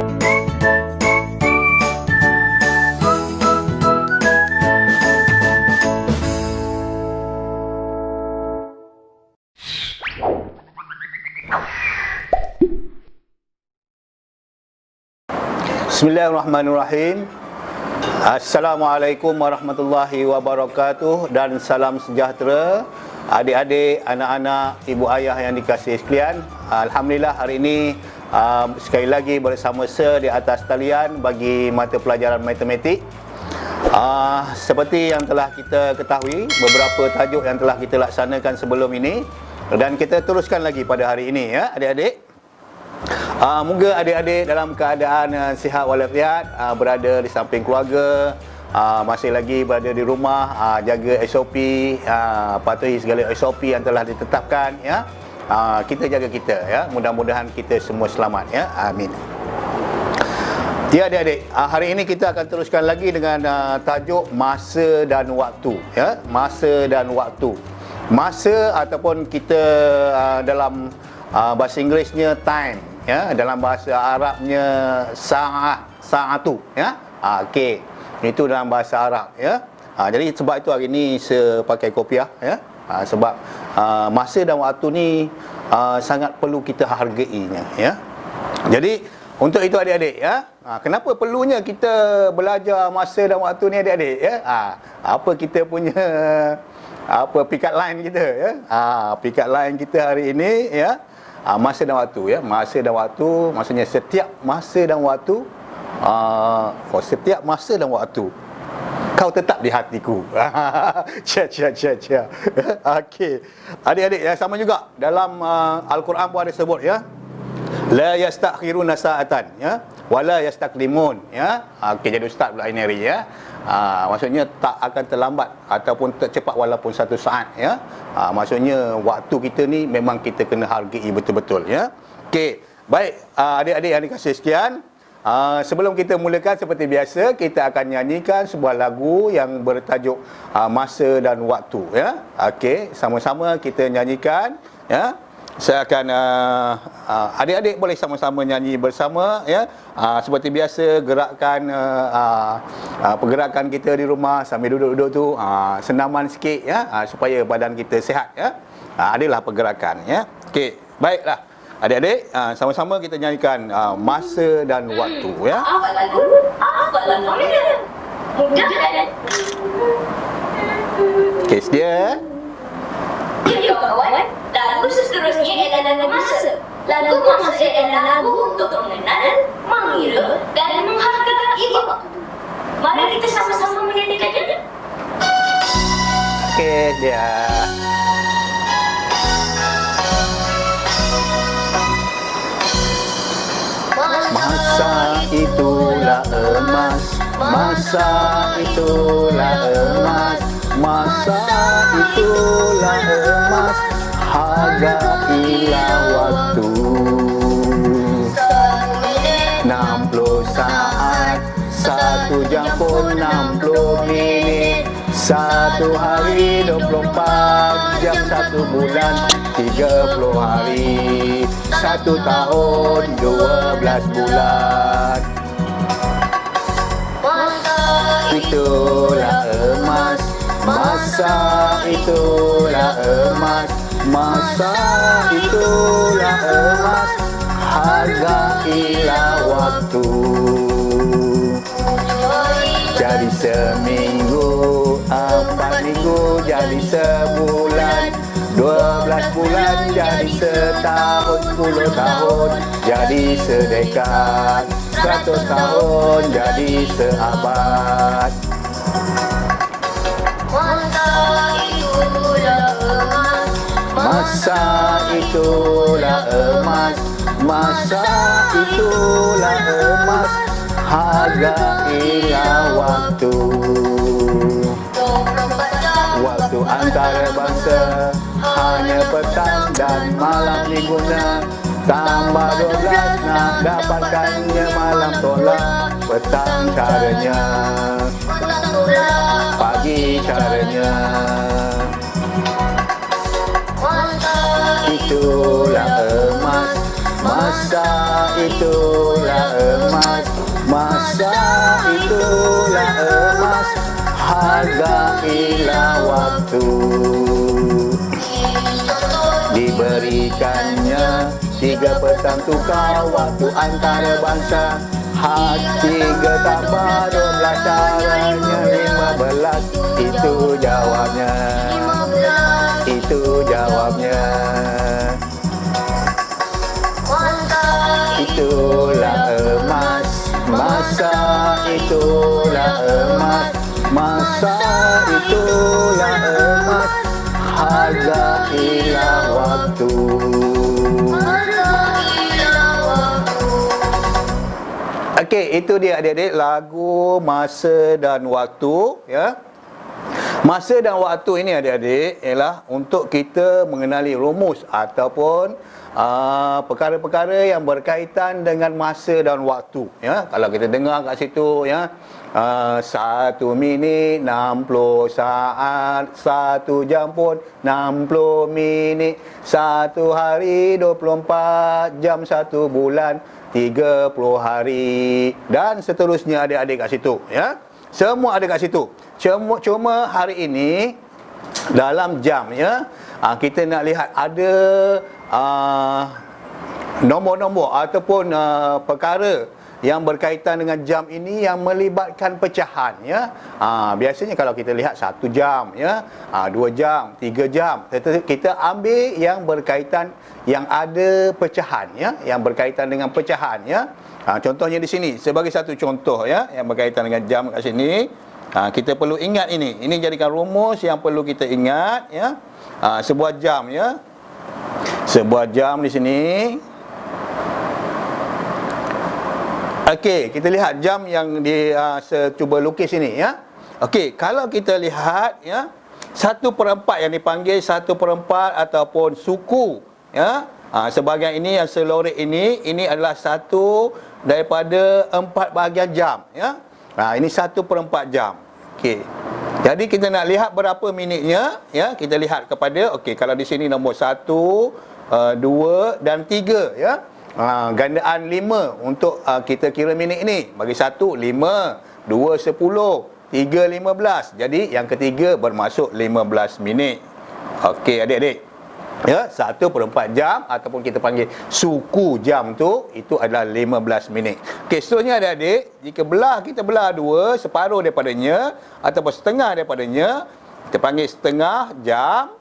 Bismillahirrahmanirrahim. Assalamualaikum warahmatullahi wabarakatuh dan salam sejahtera adik-adik, anak-anak, ibu ayah yang dikasihi sekalian. Alhamdulillah hari ini sekali lagi bersama saya di atas talian bagi mata pelajaran matematik. Seperti yang telah kita ketahui, beberapa tajuk yang telah kita laksanakan sebelum ini dan kita teruskan lagi pada hari ini ya adik-adik. Moga adik-adik dalam keadaan sihat walafiat, berada di samping keluarga, masih lagi berada di rumah, jaga SOP, patuhi segala SOP yang telah ditetapkan ya. Kita jaga kita ya, mudah-mudahan kita semua selamat ya. Amin. Ya adik-adik, hari ini kita akan teruskan lagi dengan tajuk masa dan waktu ya, masa dan waktu. Masa ataupun kita dalam bahasa Inggerisnya time ya, dalam bahasa Arabnya sa'atu ya. Okey. Itu dalam bahasa Arab ya. Jadi sebab itu hari ni saya pakai kopiah ya. Sebab masa dan waktu ni sangat perlu kita hargainya ya. Jadi untuk itu adik-adik ya, kenapa perlunya kita belajar masa dan waktu ni adik-adik ya? Apa kita punya picket line kita ya? Picket line kita hari ini ya. Masa dan waktu ya, masa dan waktu maksudnya setiap masa dan waktu, setiap masa dan waktu kau tetap di hatiku. Cia. Okey. Adik-adik ya, sama juga dalam Al-Quran pun ada sebut ya. La yastakhiruna sa'atan ya, wala yastaqdimun ya. Okey, jadi ustaz pula ini hari ya. Maksudnya tak akan terlambat ataupun tercepat walaupun satu saat ya. Maksudnya waktu kita ni memang kita kena hargai betul-betul ya. Okey, baik adik-adik yang dikasihi sekian, sebelum kita mulakan seperti biasa, kita akan nyanyikan sebuah lagu yang bertajuk masa dan waktu ya. Okey, sama-sama kita nyanyikan ya. Saya akan adik-adik boleh sama-sama nyanyi bersama ya. Seperti biasa gerakkan pergerakan kita di rumah sambil duduk-duduk tu senaman sikit ya, supaya badan kita sihat ya. Adalah pergerakan ya. Okey, baiklah adik-adik, sama-sama kita nyanyikan masa dan waktu ya. Apa lagu? Mudah kan? Okey, sedia? Ya kawan, lagu seterusnya adalah lagu masa. Lagu masa adalah lagu untuk mengenal, mengira dan menghargai waktu. Mari kita sama-sama menyanyikannya. Okey, dia. Masa itulah emas, masa itulah emas, masa itulah emas, hargailah waktu. 60 saat, 1 jam pun 60 minit, 1 hari 24 jam, 1 bulan 30 hari, 1 tahun 12 bulan. Itulah emas, masa itulah emas, masa itulah emas, hargailah waktu. Jadi seminggu, 4 minggu jadi sebulan, 12 bulan jadi setahun, 10 tahun jadi sedekad, 100 tahun jadi seabad. Masa itulah emas, masa itulah emas, hargailah waktu. Waktu antarabangsa hanya petang dan malam diguna, tambah 12 nak dapatkannya malam tolak. Petang caranya, pagi caranya. Itulah emas, Masa itulah emas, masa itulah emas, hargailah waktu. Diberikannya 3 petang tukar waktu antara bangsa. Hati getar barulah caranya 15, itu jawabnya, itu jawabnya. Itulah emas, masa itulah emas, masa itulah emas, hargailah waktu. Okey, itu dia adik-adik lagu Masa dan Waktu, ya. Masa dan waktu ini adik-adik ialah untuk kita mengenali rumus ataupun perkara-perkara yang berkaitan dengan masa dan waktu, ya. Kalau kita dengar kat situ, ya, 1 minit 60 saat, 1 jam pun 60 minit, 1 hari 24 jam, 1 bulan 30 hari, dan seterusnya adik-adik kat situ, ya. Semua ada kat situ. Cuma hari ini dalam jam, ya, kita nak lihat ada nombor-nombor ataupun perkara yang berkaitan dengan jam ini yang melibatkan pecahan, ya. Biasanya kalau kita lihat 1 jam, ya, 2 jam, 3 jam, kita ambil yang berkaitan, yang ada pecahan, ya, yang berkaitan dengan pecahan, ya. Contohnya di sini sebagai satu contoh, ya, yang berkaitan dengan jam kat sini. Kita perlu ingat ini jadikan rumus yang perlu kita ingat, ya. Sebuah jam, ya. Sebuah jam di sini. Okey, kita lihat jam yang saya cuba lukis ini, ya. Okey, kalau kita lihat, ya, 1/4 yang dipanggil 1/4 ataupun suku, ya. Sebahagian ini yang selorek ini adalah 1 daripada 4 bahagian jam, ya. Ini 1/4 jam. Okey. Jadi kita nak lihat berapa minitnya, ya. Kita lihat kepada, okey, kalau di sini nombor 1, 2 dan 3, ya. Gandaan 5 untuk kita kira minit ni. Bagi 1 5, 2 10, 3 15. Jadi yang ketiga bermaksud 15 minit. Okey adik-adik, ya, 1/4 jam ataupun kita panggil suku jam tu, itu adalah 15 minit. Okey, seterusnya adik-adik, jika kita belah 2, separuh daripadanya ataupun setengah daripadanya, kita panggil setengah jam.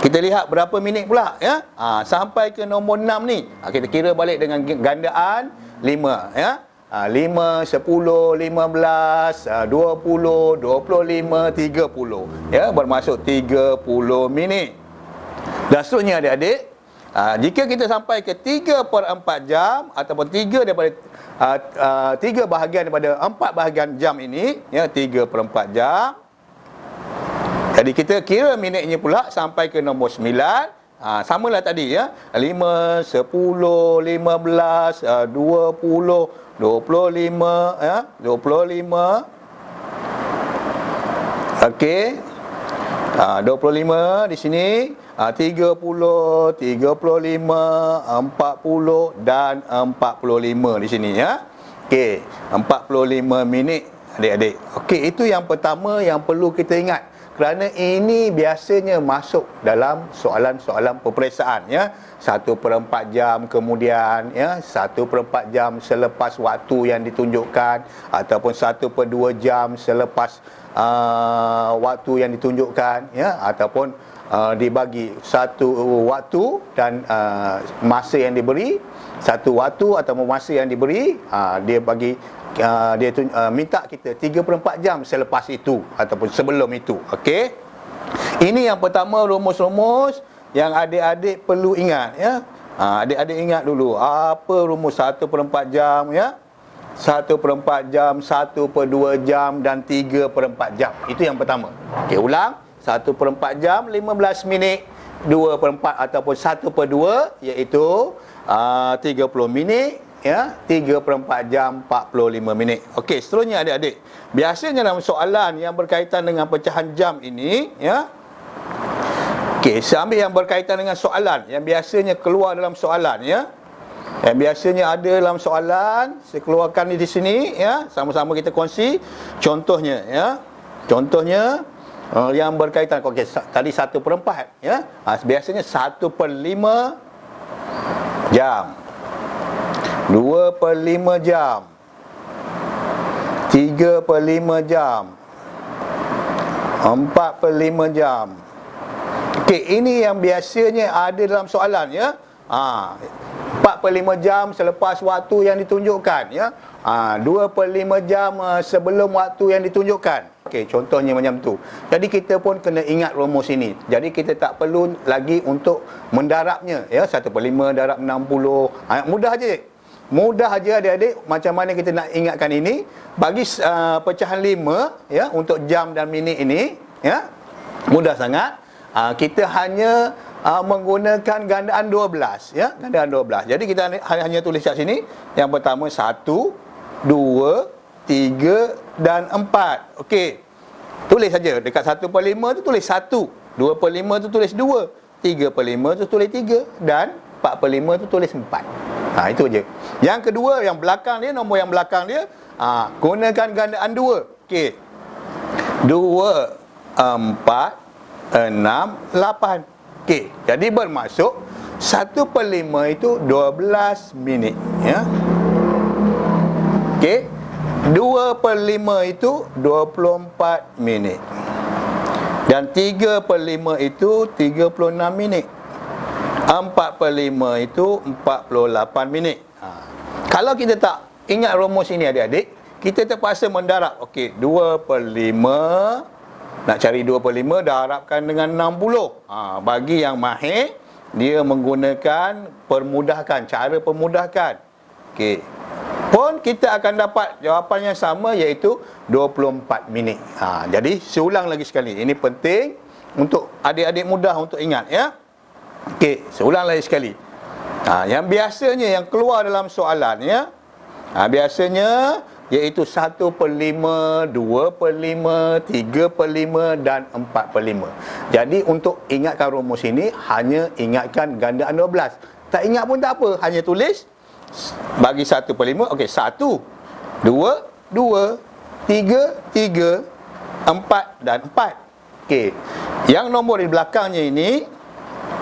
Kita lihat berapa minit pula, ya. Sampai ke nombor 6 ni, kita kira balik dengan gandaan 5, ya. 5, 10, 15, 20, 25, 30, ya, bermaksud 30 minit. Dan seterusnya adik-adik, jika kita sampai ke 3/4 jam ataupun 3 daripada 3 bahagian daripada 4 bahagian jam ini, ya, 3/4 jam. Jadi kita kira minitnya pula sampai ke nombor 9. Samalah tadi, ya. 5, 10, 15, 20, 25, ya, 25. Okey. 25 di sini, 30, 35, 40 dan 45 di sini, ya. Okey, 45 minit adik-adik. Okey, itu yang pertama yang perlu kita ingat. Kerana ini biasanya masuk dalam soalan-soalan peperiksaan, ya. 1/4 jam kemudian, ya, 1/4 jam selepas waktu yang ditunjukkan, ataupun 1/2 jam selepas waktu yang ditunjukkan, ya, ataupun dibagi satu waktu dan masa yang diberi, satu waktu ataupun masa yang diberi, dia bagi minta kita 3/4 jam selepas itu ataupun sebelum itu. Okey. Ini yang pertama, rumus-rumus yang adik-adik perlu ingat, ya. Adik-adik ingat dulu apa rumus 1/4 jam, ya. 1/4 jam, 1/2 jam dan 3/4 jam. Itu yang pertama. Okey, ulang. 1/4 jam 15 minit, 2/4 ataupun 1/2 iaitu 30 minit, ya, 3/4 jam 45 minit. Okey, seterusnya adik-adik, biasanya dalam soalan yang berkaitan dengan pecahan jam ini, ya. Okey, saya ambil yang berkaitan dengan soalan yang biasanya keluar dalam soalan, ya. yang biasanya ada dalam soalan. Saya keluarkan di sini ya, sama-sama kita kongsi contohnya ya. Contohnya yang berkaitan tadi 1/4 ya. Biasanya 1/5 jam, 2/5 jam, 3/5 jam, 4/5 jam. Okey, ini yang biasanya ada dalam soalan ya. 4/5 jam selepas waktu yang ditunjukkan ya. 2/5 jam sebelum waktu yang ditunjukkan. Okey, contohnya macam tu. Jadi kita pun kena ingat rumus ini. Jadi kita tak perlu lagi untuk mendarabnya ya. 1/5 darab 60. Mudah aja. Mudah aja adik-adik, macam mana kita nak ingatkan ini. Bagi pecahan 5 ya, untuk jam dan minit ini ya, mudah sangat. Kita hanya menggunakan gandaan 12 ya, gandaan 12. Jadi kita hanya tulis kat sini. Yang pertama 1, 2, 3 dan 4. Okey. Tulis saja dekat 1/5 tu tulis 1, 2/5 tu tulis 2, 3/5 tu tulis 3 dan 4/5 tu tulis 4. Itu je. Yang kedua, yang belakang dia, nombor yang belakang dia, gunakan gandaan 2. Okey. 2, 4, 6, 8. Okey. Jadi bermaksud 1/5 itu 12 minit ya. Okey. 2/5 itu 24 minit. Dan 3/5 itu 36 minit. 4/5 itu 48 minit. Kalau kita tak ingat rumus ini adik-adik, kita terpaksa mendarab. Okey, 2/5, nak cari 2/5 darabkan dengan 60. Bagi yang mahir, dia menggunakan cara permudahkan. Okey. Pun kita akan dapat jawapan yang sama, iaitu 24 minit. Jadi seulang lagi sekali. Ini penting untuk adik-adik mudah untuk ingat ya. Okey, seulang lagi sekali. Yang biasanya yang keluar dalam soalan ya, biasanya iaitu 1/5, 2/5, 3/5 dan 4/5. Jadi untuk ingatkan rumus ini, hanya ingatkan gandaan 12. Tak ingat pun tak apa, hanya tulis bagi 1/5. Okey, 1, 2, 2, 3, 3, 4 dan 4. Okey. Yang nombor di belakangnya ini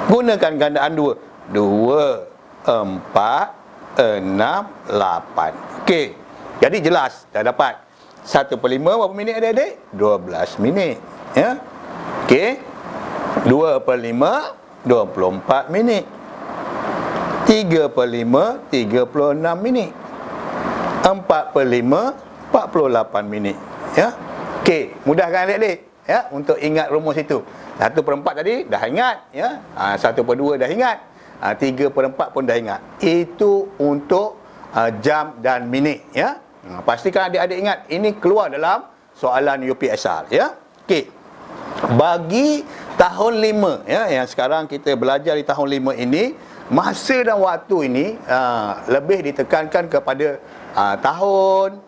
gunakan gandaan 2. 2, 4, 6, 8. Okey. Jadi jelas, dah dapat. 1/5 berapa minit adik-adik? 12 minit. Ya. Okey. 2/5, 24 minit. 3/5, 36 minit. 4/5, 48 minit. Ya. Okey, mudah kan adik-adik? Ya, untuk ingat rumus itu. 1/4 tadi dah ingat ya. 1/2 dah ingat. 3/4 pun dah ingat. Itu untuk jam dan minit ya. Pastikan adik-adik ingat, ini keluar dalam soalan UPSR ya. Okey. Bagi tahun 5 ya, yang sekarang kita belajar di tahun 5 ini, masa dan waktu ini lebih ditekankan kepada tahun,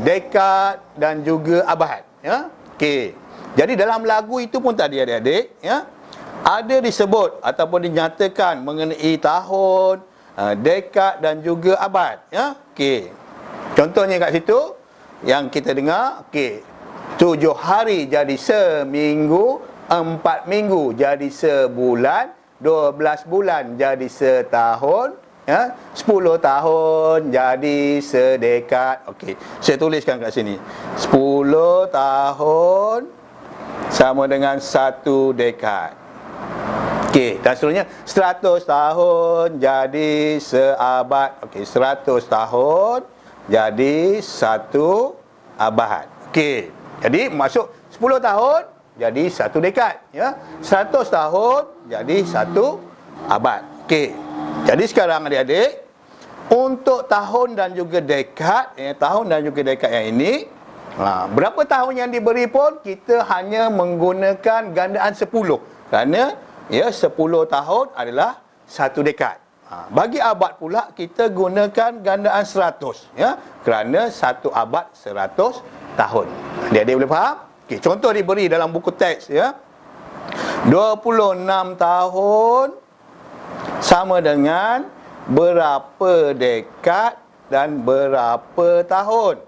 dekad dan juga abad ya. Okey. Jadi dalam lagu itu pun tadi adik-adik ya, ada disebut ataupun dinyatakan mengenai tahun, dekad dan juga abad ya. Okey. Contohnya kat situ yang kita dengar, okey. 7 hari jadi seminggu, 4 minggu jadi sebulan, 12 bulan jadi setahun ya, 10 tahun jadi sedekad. Okey, saya tuliskan kat sini. 10 tahun sama dengan 1 dekad. Okey, dan seterusnya 100 tahun jadi seabad. Okey, 100 tahun jadi 1 abad. Okey. Jadi masuk 10 tahun jadi 1 dekad ya. 100 tahun jadi 1 abad. Okey. Jadi sekarang adik-adik, untuk tahun dan juga dekad tahun dan juga dekad yang ini, berapa tahun yang diberi pun kita hanya menggunakan gandaan 10. Kerana ya 10 tahun adalah 1 dekad. Bagi abad pula kita gunakan gandaan 100 ya. Kerana 1 abad 100 tahun. Adik-adik boleh faham? Okey, contoh diberi dalam buku teks ya. 26 tahun sama dengan berapa dekad dan berapa tahun.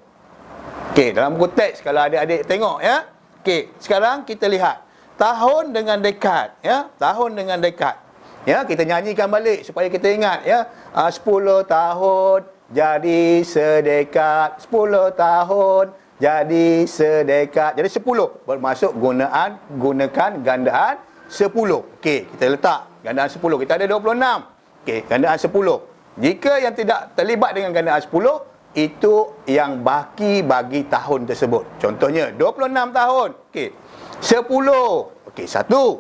Okey, dalam buku teks kalau adik-adik tengok ya. Okey, sekarang kita lihat tahun dengan dekad ya, tahun dengan dekad. Ya, kita nyanyikan balik supaya kita ingat ya. 10 tahun jadi sedekad, 10 tahun jadi sedekad. Jadi 10 bermaksud gunakan gandaan 10. Okey, kita letak gandaan 10. Kita ada 26. Okey, gandaan 10. Jika yang tidak terlibat dengan gandaan 10, itu yang baki bagi tahun tersebut. Contohnya 26 tahun. Okey. 10. Okey, 1.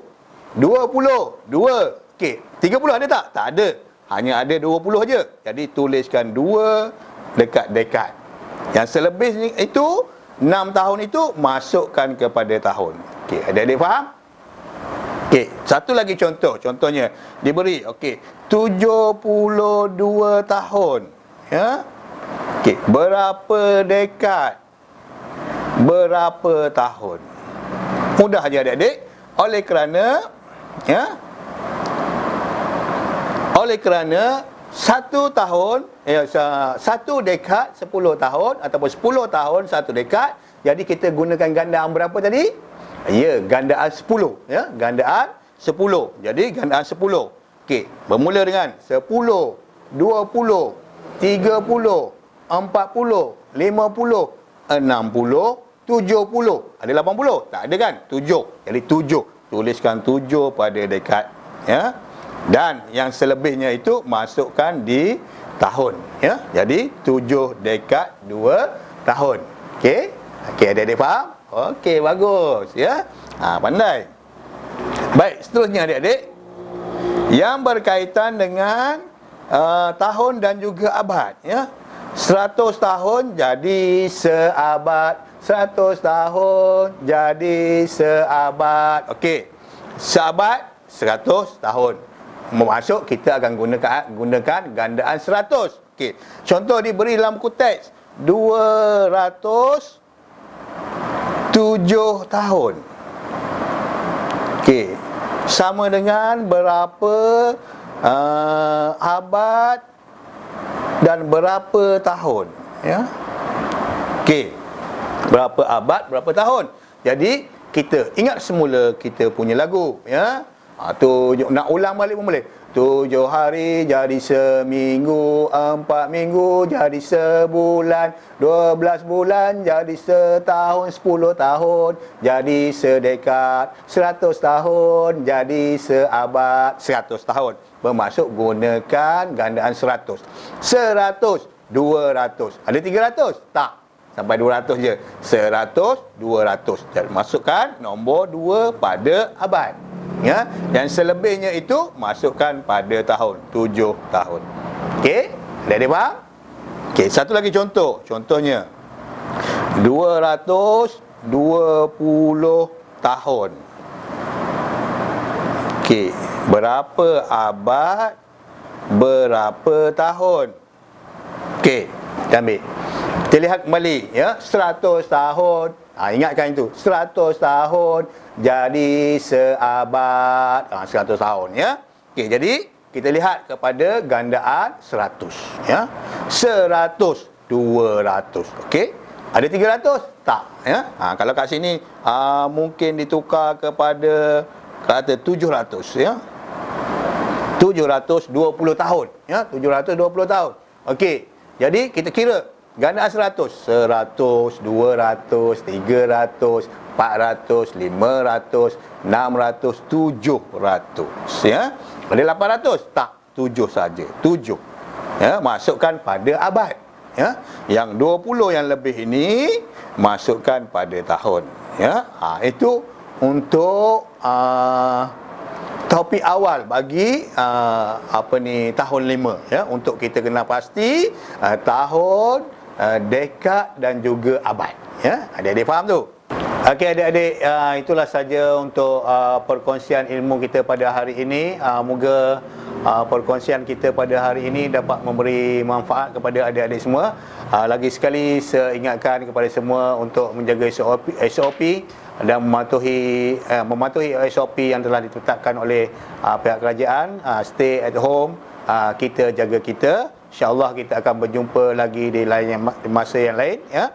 20. 2. Okey, 30 ada tak? Tak ada. Hanya ada 20 aja. Jadi tuliskan 2 dekat dekad. Yang selebih itu 6 tahun itu masukkan kepada tahun. Okey, adik-adik faham? Okey, satu lagi contoh. Contohnya diberi okey, 72 tahun. Ya. Okey, berapa dekad? Berapa tahun? Mudah aja adik-adik. Oleh kerana satu tahun, satu dekad 10 tahun ataupun 10 tahun satu dekad. Jadi kita gunakan gandaan berapa tadi? Ya, gandaan 10 ya, gandaan 10. Jadi gandaan 10. Okey, bermula dengan 10, 20, 30, 40, 50, 60, 70. Ada 80? Tak ada kan? 7. Jadi 7. Tuliskan 7 pada dekad ya. Dan yang selebihnya itu masukkan di tahun ya. Jadi 7 dekad 2 tahun. Okey? Okey, adik-adik faham? Okey, bagus ya. Pandai. Baik, seterusnya adik-adik, yang berkaitan dengan tahun dan juga abad ya. 100 tahun jadi seabad, 100 tahun jadi seabad. Okey. Seabad 100 tahun. Maksud kita akan gunakan gandaan 100. Okey. Contoh diberi dalam buku teks 207 tahun. Okey. Sama dengan berapa abad dan berapa tahun ya. Okey. Berapa abad, berapa tahun. Jadi kita ingat semula kita punya lagu ya. Nak ulang balik pun boleh. 7 hari jadi seminggu, 4 minggu jadi sebulan, 12 bulan jadi setahun, 10 tahun jadi sedekad, 100 tahun jadi seabad. 100 tahun bermaksud gunakan gandaan 100. 100, 200. Ada 300? Tak. Sampai 200 je. 100, 200. Jadi masukkan nombor 2 pada abad. Ya, dan selebihnya itu masukkan pada tahun, 7 tahun. Okey, ada faham? Okey, satu lagi contoh. Contohnya 220 tahun. Okey, berapa abad, berapa tahun? Okey, kita ambil. Kita lihat kembali ya, 100 tahun. Ingatkan itu, 100 tahun jadi seabad. 100 tahun ya. Okey, jadi kita lihat kepada gandaan 100 ya. 100, 200. Okey. Ada 300? Tak ya. Kalau kat sini mungkin ditukar kepada kata 700 ya. 720 tahun ya, 720 tahun. Okey. Jadi kita kira gandaan 100, 100, 200, 300, 400, 500, 600, 700 ya. Ada 800? Tak, 7 saja. 7. Ya, masukkan pada abad ya. Yang 20 yang lebih ini masukkan pada tahun ya. Itu untuk topik awal bagi tahun 5 ya, untuk kita kena pasti tahun, dekad dan juga abad ya. Adik-adik faham tu? Okey adik-adik, itulah saja untuk perkongsian ilmu kita pada hari ini. Moga perkongsian kita pada hari ini dapat memberi manfaat kepada adik-adik semua. Lagi sekali saya ingatkan kepada semua untuk menjaga SOP dan mematuhi SOP yang telah ditetapkan oleh pihak kerajaan. Stay at home, kita jaga kita. InsyaAllah kita akan berjumpa lagi di masa yang lain, ya.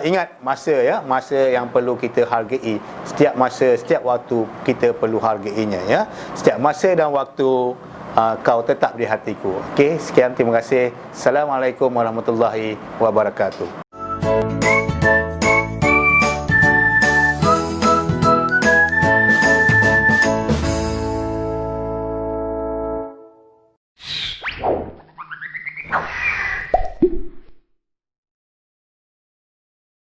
Ingat masa, ya, masa yang perlu kita hargai. Setiap masa, setiap waktu kita perlu hargainya, ya. Setiap masa dan waktu kau tetap di hatiku. Okey, sekian, terima kasih. Assalamualaikum warahmatullahi wabarakatuh.